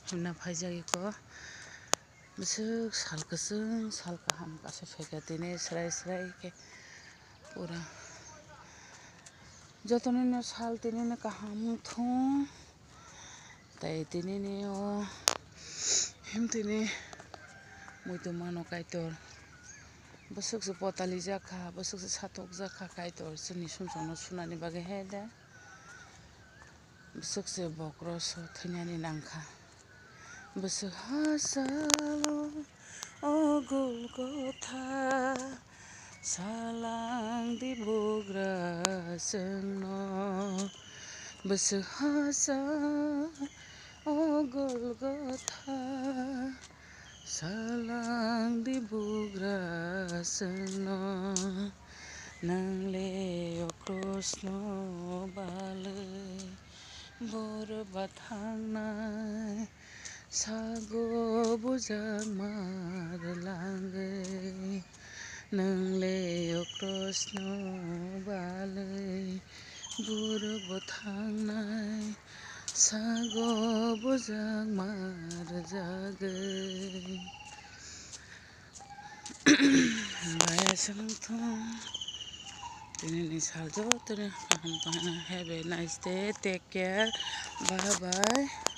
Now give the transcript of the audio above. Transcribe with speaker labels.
Speaker 1: himna phaijak eko bwswk sal kwchwng sal kaham kaisa tini srai srai khe pura jotono no sal tini no kaham ungthong tei tini ni o himtini muitu mano kaitor bwswk se potalijak kha bwswk se satukjak kha kaitor chwngni sungsang no sunani bagui he de bwswk se bokhoro so thainnani nangkha bwswk hachalo o Golgotha salangdi bugra chwngno bwswk hachalo o Golgotha salangdi bugra chwngno nangle o cross no balui bor bathangnai sago bujak marlangui nangle o cross no balui bor bathangnai sago bujak marjagui Tini sal jotoni kaham have a nice day, take care, bye bye.